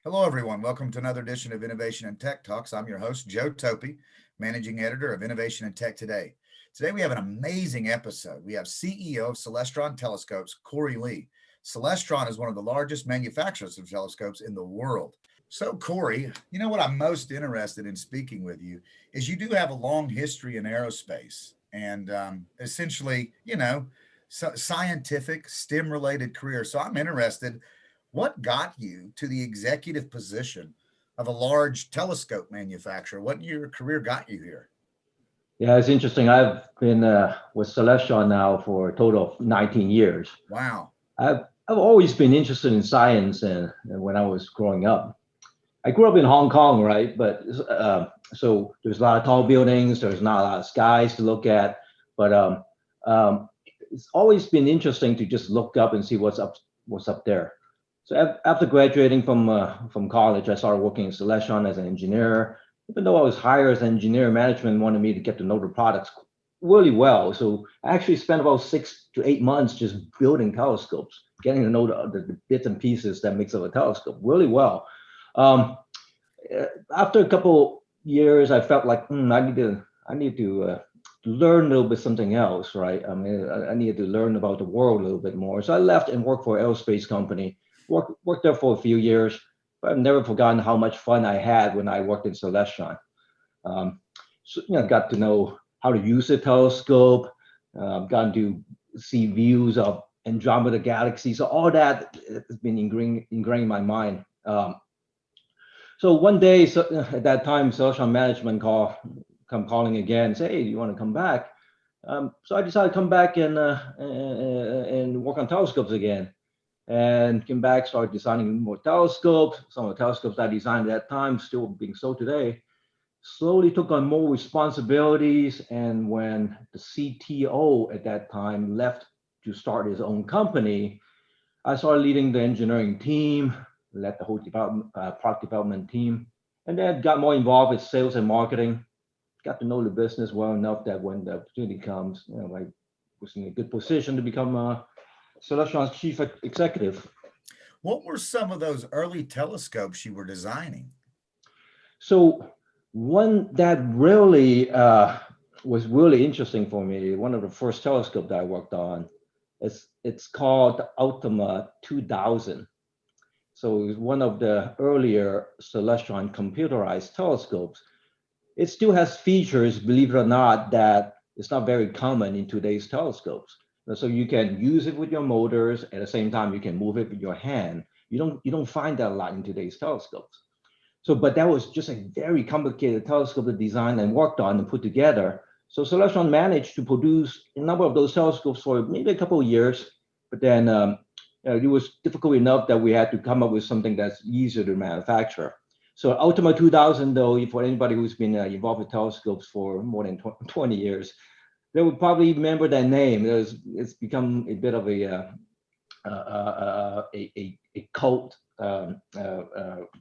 Hello, everyone. Welcome to another edition of Innovation and Tech Talks. I'm your host, Joe Toppe, Managing Editor of Innovation and Tech Today. Today, we have an amazing episode. We have CEO of Celestron Telescopes, Corey Lee. Celestron is one of the largest manufacturers of telescopes in the world. So, Corey, you know what I'm most interested in speaking with you is you do have a long history in aerospace and essentially, scientific, STEM related career. So, I'm interested what got you to the executive position of a large telescope manufacturer? What your career got you here? Yeah, it's interesting. I've been with Celestron now for a total of 19 years. Wow. I've always been interested in science, and when I was growing up, I grew up in Hong Kong, right? But so there's a lot of tall buildings. There's not a lot of skies to look at, but um, it's always been interesting to just look up and see what's up there. So after graduating from college, I started working in Celestron as an engineer. Even though I was hired as an engineer, management wanted me to get to know the products really well. So I actually spent about 6 to 8 months just building telescopes, getting to know the bits and pieces that makes up a telescope really well. Um, After a couple years, I felt like I need to learn a little bit something else, right? I mean, I needed to learn about the world a little bit more. So I left and worked for an aerospace company. Worked there for a few years, but I've never forgotten how much fun I had when I worked in Celestron. Um, so, got to know how to use a telescope, gotten to see views of Andromeda galaxy. So all that has been ingrained in my mind. So one day, at that time, social management come calling again, say, hey, do you want to come back? So I decided to come back and work on telescopes again. And came back, started designing more telescopes. Some of the telescopes I designed at that time still being sold today. Slowly took on more responsibilities. And when the CTO at that time left to start his own company, I started leading the engineering team, led the whole development, product development team, and then got more involved with sales and marketing. Got to know the business well enough that when the opportunity comes, I was in a good position to become Celestron's chief executive. What were some of those early telescopes you were designing? So one that really was really interesting for me, one of the first telescope that I worked on, it's called the Ultima 2000. So it's one of the earlier Celestron computerized telescopes. It still has features, believe it or not, that it's not very common in today's telescopes. So you can use it with your motors. At the same time, you can move it with your hand. You don't find that a lot in today's telescopes. So, but that was just a very complicated telescope to design and worked on and put together. So Celestron managed to produce a number of those telescopes for maybe a couple of years, but then it was difficult enough that we had to come up with something that's easier to manufacture. So Ultima 2000, though, for anybody who's been involved with telescopes for more than 20 years, they would probably remember that name. It's become a bit of a cult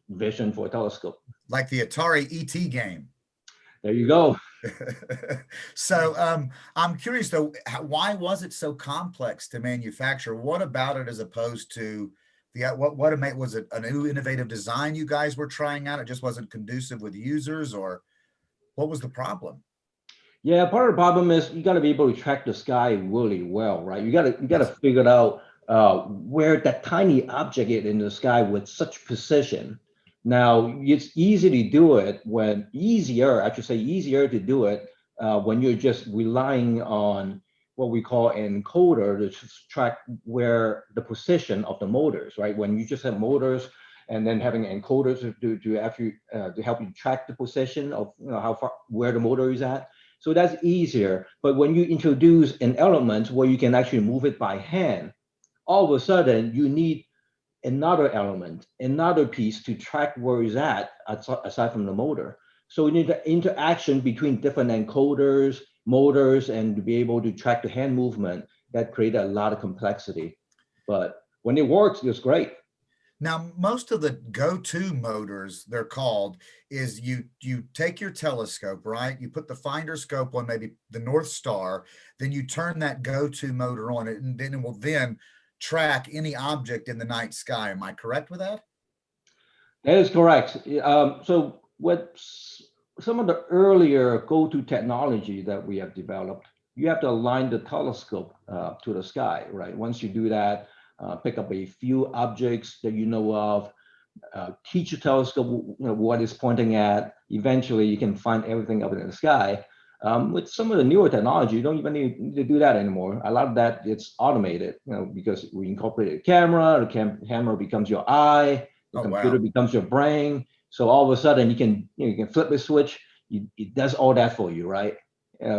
vision for a telescope. Like the Atari ET game. There you go. So I'm curious though, why was it so complex to manufacture? What about it as opposed to what it made, was it a new innovative design you guys were trying out? It just wasn't conducive with users, or what was the problem? Yeah, part of the problem is you got to be able to track the sky really well, right? You got to Yes. figure out where that tiny object is in the sky with such precision. Now it's easy to do it when easier, I should say, easier to do it when you're just relying on what we call an encoder to track where the position of the motors, right? When you just have motors and then having encoders to actually to help you track the position of how far where the motor is at, so that's easier. But when you introduce an element where you can actually move it by hand, all of a sudden you need another element, another piece to track where it's at aside from the motor. So we need the interaction between different encoders, motors, and to be able to track the hand movement that create a lot of complexity. But when it works, it's great. Now, most of the go-to motors, they're called, is you take your telescope, right? You put the finder scope on maybe the North Star, then you turn that go-to motor on it, and then it will then track any object in the night sky. Am I correct with that? That is correct. So some of the earlier go-to technology that we have developed, you have to align the telescope to the sky, right? Once you do that, pick up a few objects that you know of, teach your telescope what it's pointing at. Eventually, you can find everything up in the sky. With some of the newer technology, you don't even need to do that anymore. A lot of that it's automated, because we incorporate a camera. The camera becomes your eye. The Oh, computer wow. becomes your brain. So all of a sudden, you can flip a switch. It does all that for you, right?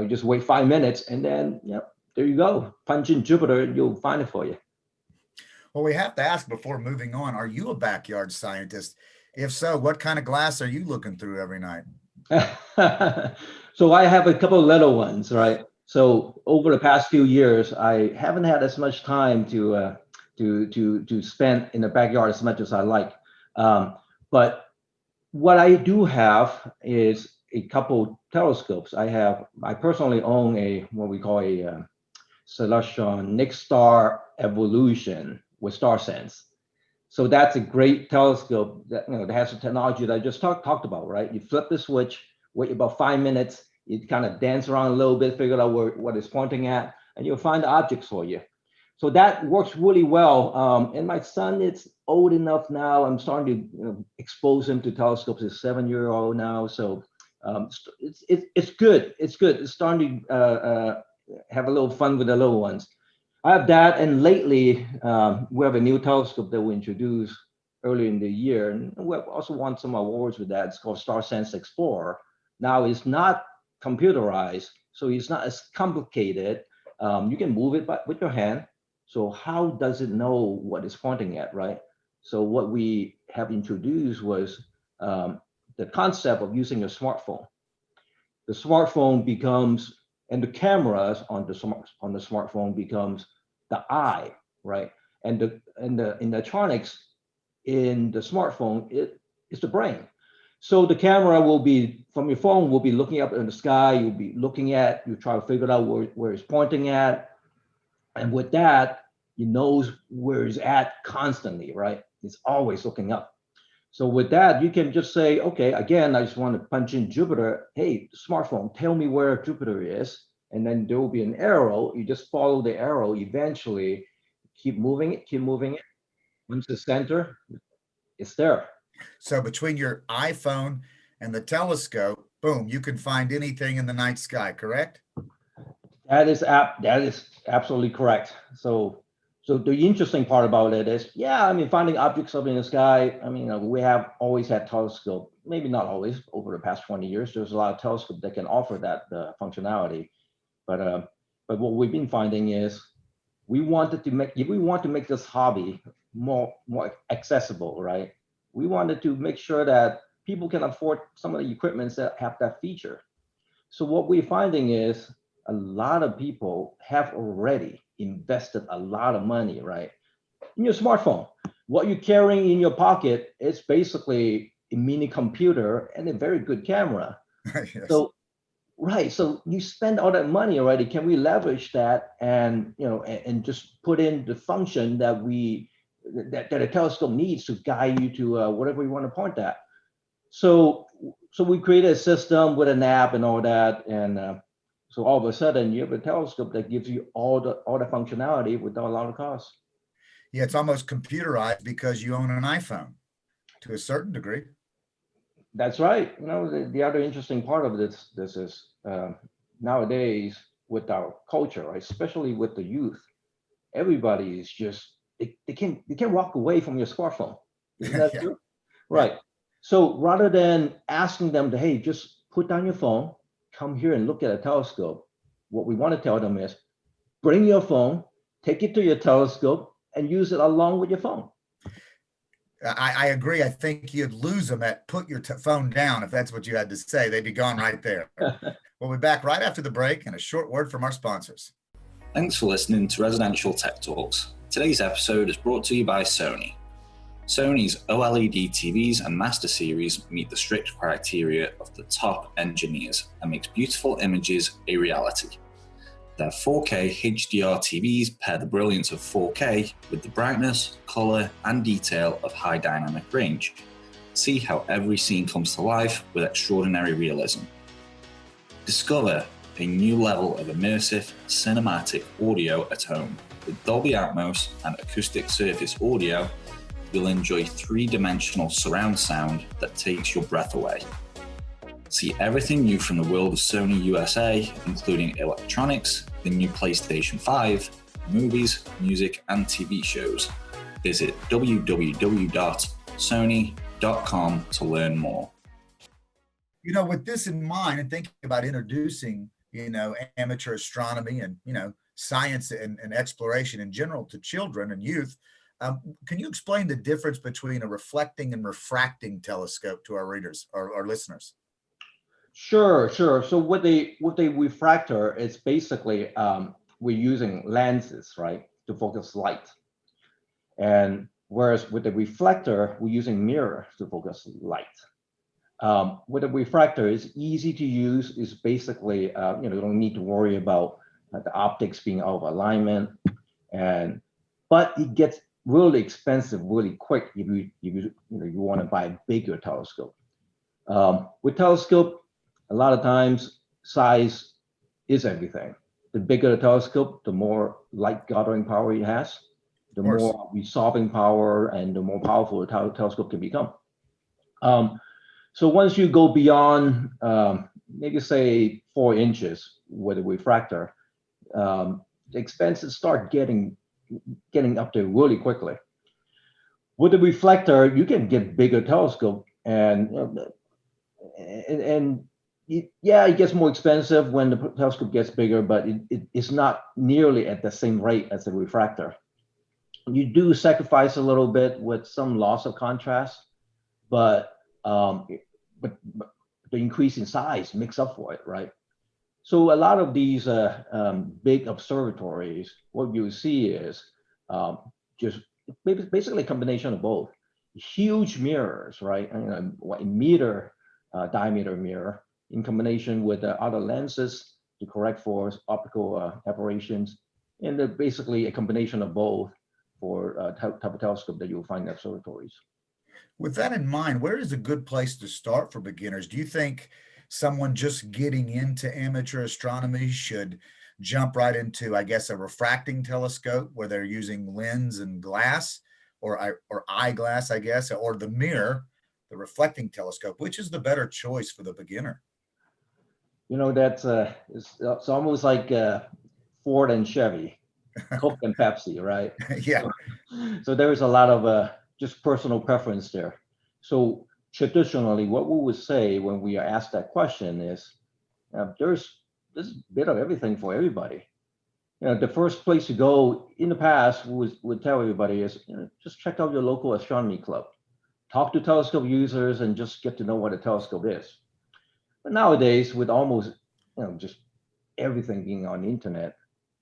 Just wait 5 minutes, and then there you go. Punch in Jupiter, you'll find it for you. Well, we have to ask before moving on, are you a backyard scientist? If so, what kind of glass are you looking through every night? So I have a couple of little ones, right? So over the past few years, I haven't had as much time to spend in the backyard as much as I like. But what I do have is a couple telescopes. I personally own what we call a Celestron Next Star Evolution with Star Sense. So that's a great telescope that that has the technology that I just talked about, right? You flip the switch, wait about 5 minutes, you kind of dance around a little bit, figure out what it's pointing at, and you'll find the objects for you. So that works really well. And my son, it's old enough now. I'm starting to expose him to telescopes. He's 7-year-old now, so it's good. It's good. It's starting to have a little fun with the little ones. I have that, and lately we have a new telescope that we introduced early in the year, and we also won some awards with that. It's called Star Sense Explorer. Now it's not computerized, so it's not as complicated. You can move it with your hand. So how does it know what it's pointing at, right? So what we have introduced was the concept of using a smartphone. The smartphone becomes, and the cameras on the smartphone becomes the eye, right? And the electronics in the smartphone is the brain. So the camera will be from your phone will be looking up in the sky. You'll be looking at. You try to figure out where it's pointing at, and with that, it knows where it's at constantly, right? It's always looking up. So with that, you can just say, okay, again, I just want to punch in Jupiter. Hey, smartphone, tell me where Jupiter is. And then there will be an arrow. You just follow the arrow. Eventually, keep moving it. Once the center, it's there. So between your iPhone and the telescope, boom, you can find anything in the night sky, correct? That is absolutely correct. So the interesting part about it is, finding objects up in the sky. We have always had telescope. Maybe not always. Over the past 20 years, there's a lot of telescopes that can offer that functionality. But what we've been finding is, if we want to make this hobby more accessible, right? We wanted to make sure that people can afford some of the equipments that have that feature. So what we're finding is a lot of people have already invested a lot of money, right? In your smartphone. What you're carrying in your pocket is basically a mini computer and a very good camera. Yes. So, right. So you spend all that money already. Can we leverage that and and just put in the function that a telescope needs to guide you to whatever you want to point at? So we created a system with an app and all that, and so all of a sudden you have a telescope that gives you all the functionality without a lot of cost. Yeah, it's almost computerized because you own an iPhone to a certain degree. That's right. The other interesting part of this is nowadays with our culture, right, especially with the youth, everybody is just they can't walk away from your smartphone. Isn't that Yeah. true? Right. So rather than asking them to, hey, just put down your phone, come here and look at a telescope, what we want to tell them is, bring your phone, take it to your telescope, and use it along with your phone. I agree. I think you'd lose them at put your phone down if that's what you had to say. They'd be gone right there. We'll be back right after the break and a short word from our sponsors. Thanks for listening to Residential Tech Talks. Today's episode is brought to you by SONY. Sony's OLED TVs and Master Series meet the strict criteria of the top engineers and makes beautiful images a reality. Their 4K HDR TVs pair the brilliance of 4K with the brightness, color, and detail of high dynamic range. See how every scene comes to life with extraordinary realism. Discover a new level of immersive cinematic audio at home. With Dolby Atmos and acoustic surface audio, you'll enjoy three-dimensional surround sound that takes your breath away. See everything new from the world of Sony USA, including electronics, the new PlayStation 5, movies, music, and TV shows. Visit www.sony.com to learn more. You know, with this in mind and thinking about introducing, amateur astronomy and, science and exploration in general to children and youth, can you explain the difference between a reflecting and refracting telescope to our readers or our listeners? Sure. So with a refractor, it's basically we're using lenses, right, to focus light. And whereas with the reflector, we're using mirror to focus light. With a refractor, it's easy to use. It's basically, you don't need to worry about the optics being out of alignment, but it gets really expensive really quick if you want to buy a bigger telescope. With telescope, a lot of times size is everything. The bigger the telescope, the more light gathering power it has, the more resolving power, and the more powerful the telescope can become. So once you go beyond, maybe say 4 inches with a refractor, the expenses start getting up there really quickly. With the reflector, you can get bigger telescope, and it gets more expensive when the telescope gets bigger, but it's not nearly at the same rate as the refractor. You do sacrifice a little bit with some loss of contrast, but the increase in size makes up for it, right? So a lot of these big observatories, what you see is just basically a combination of both. Huge mirrors, right? A meter diameter mirror in combination with other lenses to correct for optical aberrations, and they're basically a combination of both for type of telescope that you'll find in observatories. With that in mind, where is a good place to start for beginners? Do you think someone just getting into amateur astronomy should jump right into, I guess, a refracting telescope where they're using lens and glass, or eyeglass, I guess, or the mirror, the reflecting telescope? Which is the better choice for the beginner? That's it's almost like Ford and Chevy, Coke and Pepsi, right? Yeah. So there is a lot of just personal preference there. So traditionally, what we would say when we are asked that question is, there's a bit of everything for everybody. The first place to go in the past would tell everybody is, just check out your local astronomy club, talk to telescope users, and just get to know what a telescope is. But nowadays, with almost just everything being on the internet,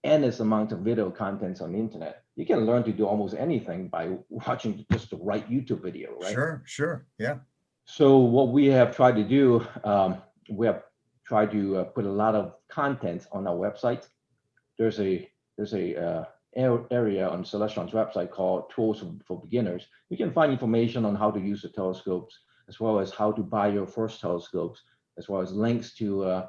endless amount of video contents on the internet, you can learn to do almost anything by watching just the right YouTube video, right? Sure. Yeah. So what we have tried to do, we have tried to put a lot of content on our website. There's a area on Celestron's website called Tools for Beginners. You can find information on how to use the telescopes, as well as how to buy your first telescopes, as well as links to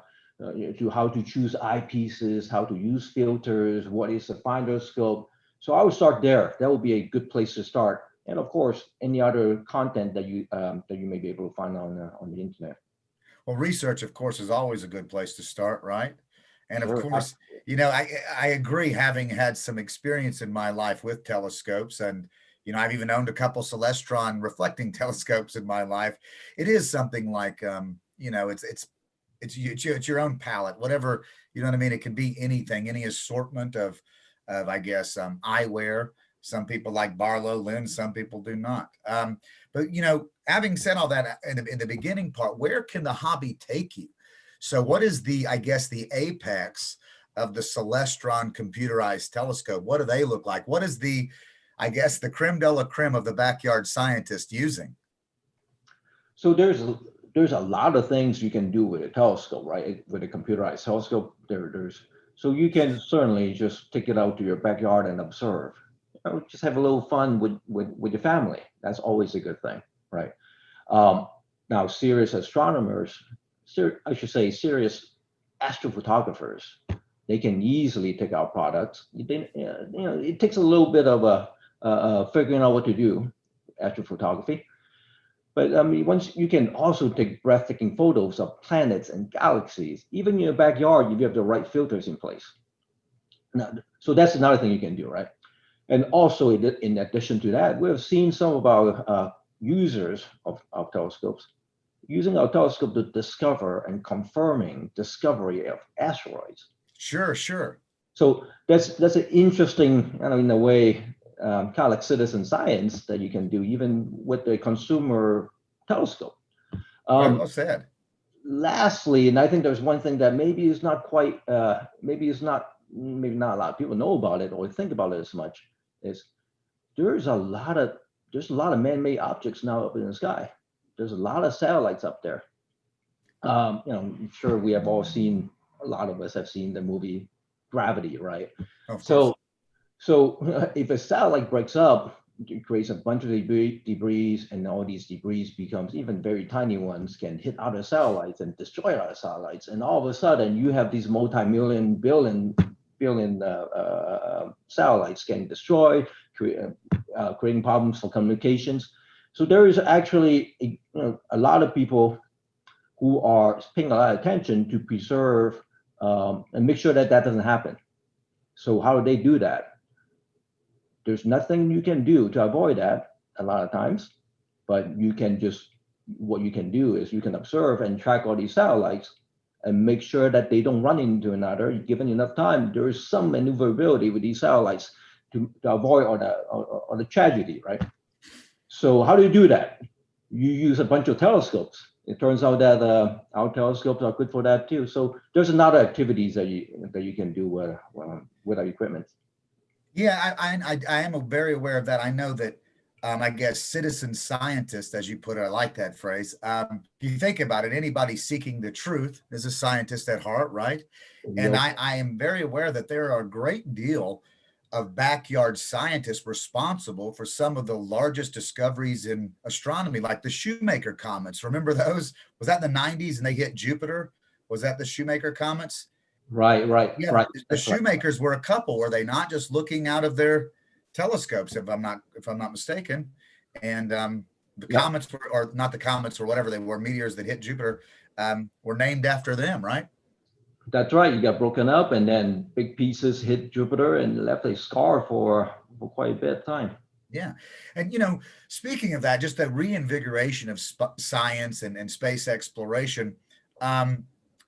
how to choose eyepieces, how to use filters, what is a finder scope. So I would start there. That would be a good place to start. And of course, any other content that you may be able to find on the internet. Well, research, of course, is always a good place to start, right? And of Sure. course, I agree, having had some experience in my life with telescopes, and I've even owned a couple Celestron reflecting telescopes in my life. It is something like it's your own palette, whatever, you know what I mean? It can be anything, any assortment of I guess eyewear. Some people like Barlow lens, some people do not. But having said all that, in the beginning part, where can the hobby take you? So what is the apex of the Celestron computerized telescope? What do they look like? What is the creme de la creme of the backyard scientist using? So there's a lot of things you can do with a telescope, right? With a computerized telescope, so you can certainly just take it out to your backyard and observe. Just have a little fun with your family. That's always a good thing, right? Now, serious astronomers, I should say serious astrophotographers, they can easily take our products. It takes a little bit of figuring out what to do, astrophotography. But I mean, once you can also take breathtaking photos of planets and galaxies, even in your backyard, if you have the right filters in place. Now, so that's another thing you can do, right? And also, in addition to that, we have seen some of our users of telescopes using our telescope to discover and confirming discovery of asteroids. Sure, sure. So that's an interesting, in a way, kind of like citizen science that you can do even with the consumer telescope. Very well said. Lastly, and I think there's one thing that maybe is not quite, maybe not a lot of people know about it or think about it as much, is there's a lot of man-made objects now up in the sky. There's a lot of satellites up there. I'm sure we have all seen, a lot of us have seen the movie Gravity, right? So if a satellite breaks up, it creates a bunch of debris, and all these debris becomes, even very tiny ones can hit other satellites and destroy other satellites. And all of a sudden you have these multi-billion satellites getting destroyed, creating problems for communications. So there is actually a lot of people who are paying a lot of attention to preserve and make sure that doesn't happen. So how do they do that? There's nothing you can do to avoid that a lot of times, but what you can do is you can observe and track all these satellites and make sure that they don't run into another. Given enough time, there is some maneuverability with these satellites to avoid all the tragedy, right? So how do you do that? You use a bunch of telescopes. It turns out that our telescopes are good for that too. So there's another activities that you can do with our equipment. Yeah, I am very aware of that. I know that, I guess citizen scientists, as you put it, I like that phrase. If you think about it, anybody seeking the truth is a scientist at heart, right? And I am very aware that there are a great deal of backyard scientists responsible for some of the largest discoveries in astronomy, like the Shoemaker comets. Remember those? Was that in the 90s and they hit Jupiter? Was that the Shoemaker comets? Right. Yeah, Right. the Shoemakers were a couple. Were they not just looking out of their telescopes, if I'm not mistaken? And the comets were, or not the comets or whatever they were, meteors that hit Jupiter, were named after them, right? That's right. You got broken up, and then big pieces hit Jupiter and left a scar for quite a bit of time. Yeah. And, speaking of that, just the reinvigoration of science and space exploration,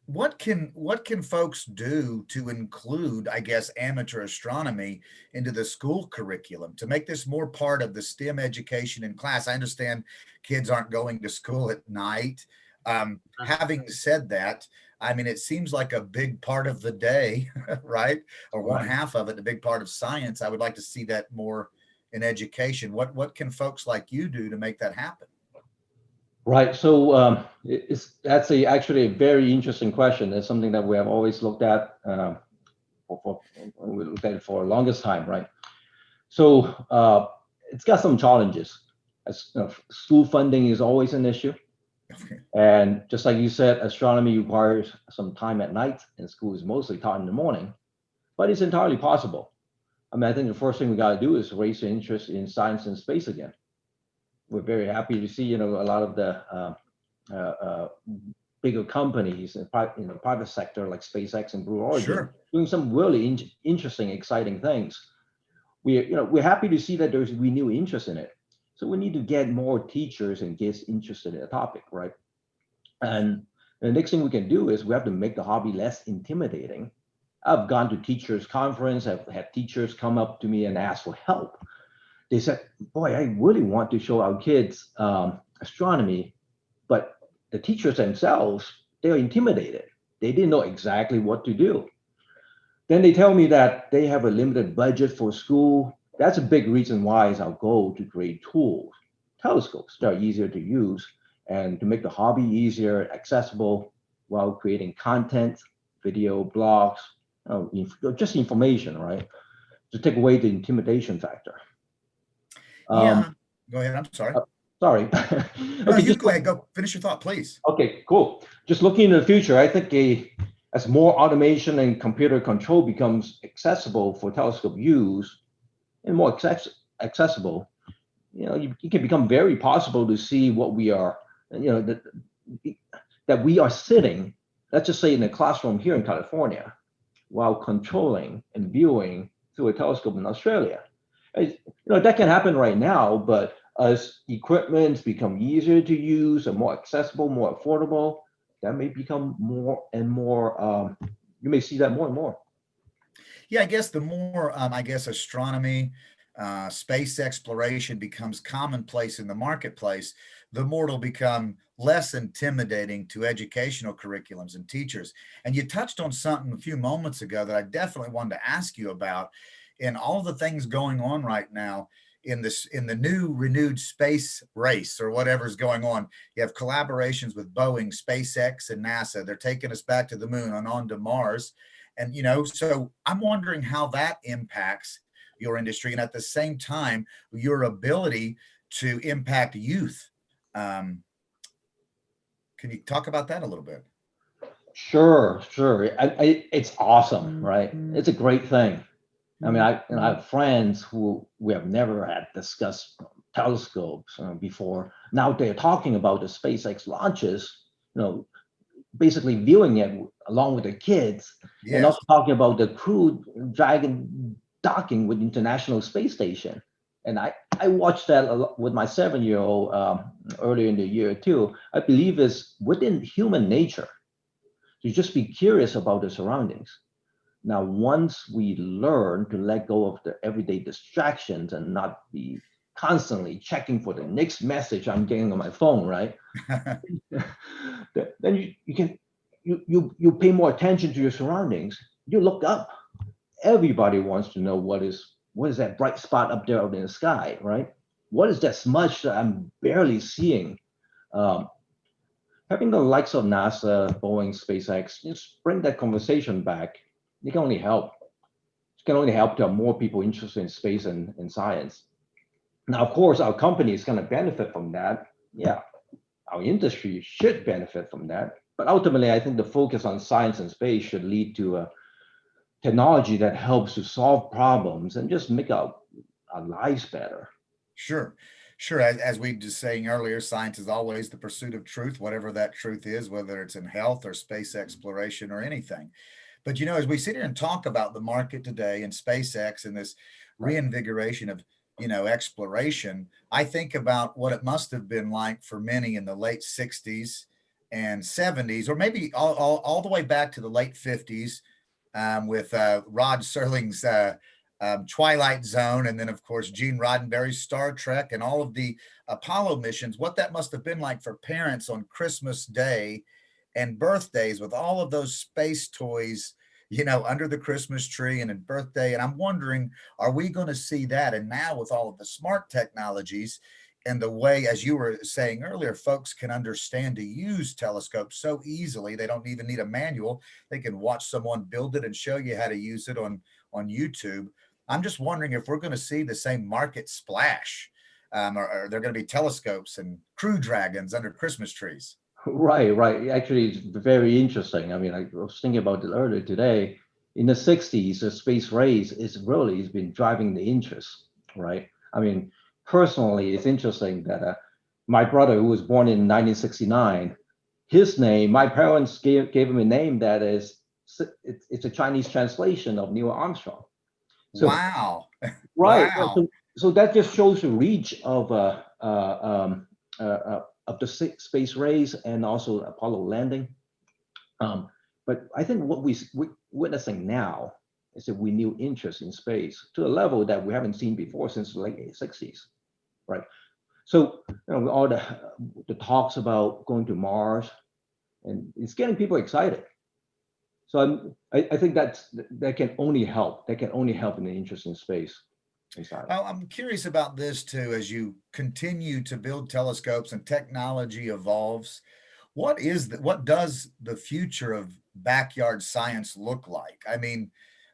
what can folks do to include, I guess, amateur astronomy into the school curriculum to make this more part of the STEM education in class? I understand kids aren't going to school at night. Having said that, I mean, it seems like a big part of the day, right? Or one half of it, a big part of science. I would like to see that more in education. What can folks like you do to make that happen? Right. So that's actually a very interesting question. It's something that we have always looked at. We looked at it for the longest time, right? So it's got some challenges. School funding is always an issue. And just like you said, astronomy requires some time at night, and school is mostly taught in the morning, but it's entirely possible. I mean, I think the first thing we got to do is raise the interest in science and space again. We're very happy to see, a lot of the bigger companies in private sector like SpaceX and Blue Origin doing some really interesting, exciting things. We're happy to see that there's renewed interest in it. So we need to get more teachers and kids interested in the topic, right? And the next thing we can do is we have to make the hobby less intimidating. I've gone to teachers' conference, I've had teachers come up to me and ask for help. They said, boy, I really want to show our kids astronomy, but the teachers themselves, they're intimidated. They didn't know exactly what to do. Then they tell me that they have a limited budget for school. That's a big reason why it's our goal to create tools, telescopes that are easier to use and to make the hobby easier, accessible, while creating content, video, blogs, just information, right? To take away the intimidation factor. Yeah, go ahead. I'm sorry. Sorry. No, Okay, you just go ahead, go finish your thought, please. okay, cool. Just looking into the future, I think as more automation and computer control becomes accessible for telescope use and more accessible, it can become very possible to see what we are, that we are sitting, let's just say in a classroom here in California, while controlling and viewing through a telescope in Australia. That can happen right now, but as equipment become easier to use and more accessible, more affordable, that may become more and more, you may see that more and more. Yeah, I guess the more, astronomy, space exploration becomes commonplace in the marketplace, the more it'll become less intimidating to educational curriculums and teachers. And you touched on something a few moments ago that I definitely wanted to ask you about. In all the things going on right now in the new renewed space race or whatever's going on, you have collaborations with Boeing, SpaceX, and NASA. They're taking us back to the moon and on to Mars. And, so I'm wondering how that impacts your industry and at the same time, your ability to impact youth. Can you talk about that a little bit? Sure. It's awesome, right? It's a great thing. I mean, I have friends who we have never had discussed telescopes before. Now they're talking about the SpaceX launches, basically viewing it along with the kids, and also talking about the Crew Dragon docking with International Space Station. And I watched that with my 7-year-old earlier in the year too. I believe it's within human nature to just be curious about the surroundings. Now, once we learn to let go of the everyday distractions and not be constantly checking for the next message I'm getting on my phone, right? Then you pay more attention to your surroundings. You look up. Everybody wants to know what is that bright spot up there in the sky, right? What is that smudge that I'm barely seeing? Having the likes of NASA, Boeing, SpaceX, just bring that conversation back. It can only help. It can only help to have more people interested in space and science. Now, of course, our company is going to benefit from that. Yeah, our industry should benefit from that. But ultimately, I think the focus on science and space should lead to a technology that helps to solve problems and just make our lives better. Sure. As we just saying earlier, science is always the pursuit of truth, whatever that truth is, whether it's in health or space exploration or anything. But as we sit here and talk about the market today and SpaceX and this reinvigoration of exploration, I think about what it must have been like for many in the late 60s and 70s, or maybe all the way back to the late 50s, with Rod Serling's Twilight Zone, and then of course Gene Roddenberry's Star Trek and all of the Apollo missions. What that must have been like for parents on Christmas Day and birthdays with all of those space toys, under the Christmas tree and in birthday. And I'm wondering, are we going to see that? And now with all of the smart technologies and the way, as you were saying earlier, folks can understand to use telescopes so easily, they don't even need a manual. They can watch someone build it and show you how to use it on YouTube. I'm just wondering if we're going to see the same market splash, or are there going to be telescopes and Crew Dragons under Christmas trees? Right. Actually, it's very interesting. I mean, I was thinking about it earlier today. In the 60s, the space race has been driving the interest, right? I mean, personally, it's interesting that my brother, who was born in 1969, his name, my parents gave him a name that is, it's a Chinese translation of Neil Armstrong. So, wow. Right. Wow. So that just shows the reach of the space race and also Apollo landing. But I think what we're witnessing now is a renewed interest in space to a level that we haven't seen before since the late 60s, right? So all the talks about going to Mars, and it's getting people excited. So I think that can only help. That can only help in the interest in space. Well, I'm curious about this too. As you continue to build telescopes and technology evolves, what does the future of backyard science look like? I mean,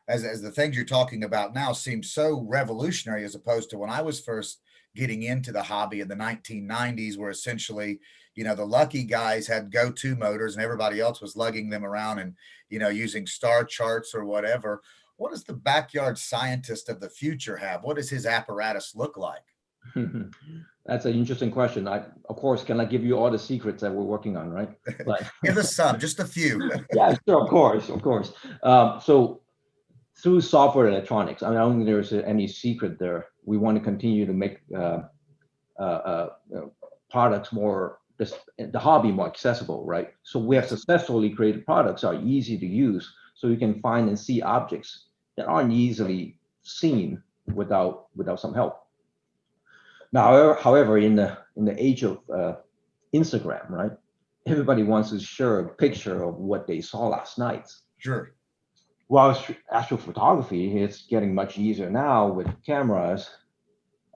as the things you're talking about now seem so revolutionary as opposed to when I was first getting into the hobby in the 1990s, where essentially, the lucky guys had go-to motors and everybody else was lugging them around and, using star charts or whatever. What does the backyard scientist of the future have? What does his apparatus look like? That's an interesting question. Of course, can I give you all the secrets that we're working on, right? But Give us some, just a few. yeah, sure, of course. So through software electronics, I don't think there's any secret there. We want to continue to make products more, the hobby more accessible, right? So we have successfully created products that are easy to use, so you can find and see objects that aren't easily seen without some help. Now, however, in the age of Instagram, right, everybody wants to share a picture of what they saw last night. Sure. While astrophotography is getting much easier now with cameras,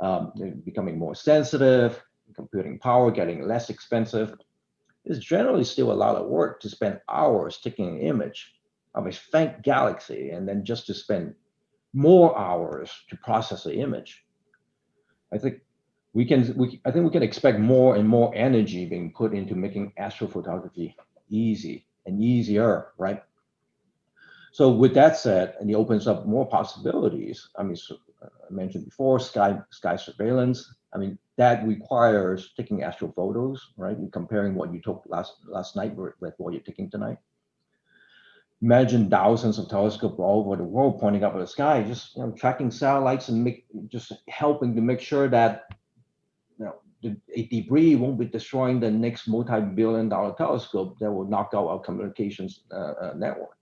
they're becoming more sensitive, computing power getting less expensive. It's generally still a lot of work to spend hours taking an image of a faint galaxy and then just to spend more hours to process the image. I think we can expect more and more energy being put into making astrophotography easy and easier, right? So with that said, and it opens up more possibilities. I mean, I mentioned before, sky surveillance. I mean, that requires taking astrophotos, right? And comparing what you took last night with what you're taking tonight. Imagine thousands of telescopes all over the world pointing up at the sky, just tracking satellites and just helping to make sure that a debris won't be destroying the next multi-billion-dollar telescope that will knock out our communications network.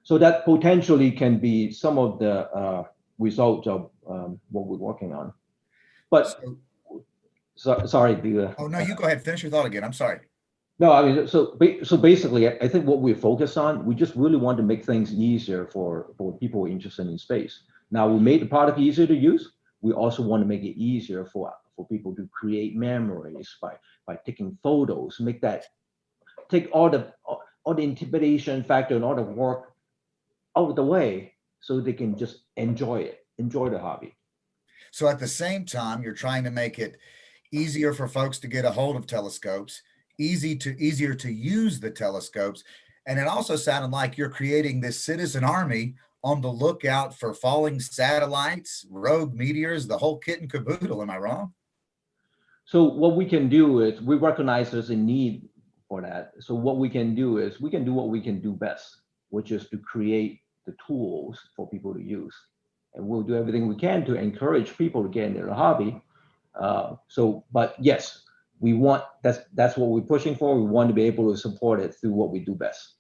So that potentially can be some of the results of what we're working on. But sorry. Oh no, you go ahead. Finish your thought again. I'm sorry. No, I mean, so basically, I think what we focus on, we just really want to make things easier for people interested in space. Now, we made the product easier to use. We also want to make it easier for people to create memories by taking photos, take all the intimidation factor and all the work out of the way so they can just enjoy the hobby. So at the same time, you're trying to make it easier for folks to get a hold of telescopes, easier to use the telescopes. And it also sounded like you're creating this citizen army on the lookout for falling satellites, rogue meteors, the whole kit and caboodle. Am I wrong? So what we can do is we recognize there's a need for that. So what we can do is we can do what we can do best, which is to create the tools for people to use. And we'll do everything we can to encourage people to get into the hobby. But yes, we want, that's what we're pushing for. We want to be able to support it through what we do best.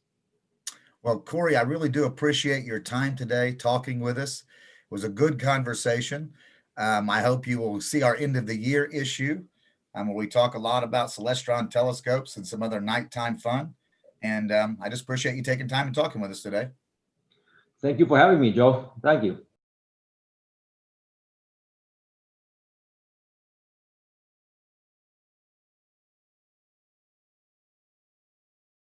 Well, Corey, I really do appreciate your time today talking with us. It was a good conversation. I hope you will see our end of the year issue where we talk a lot about Celestron telescopes and some other nighttime fun. And I just appreciate you taking time and talking with us today. Thank you for having me, Joe. Thank you.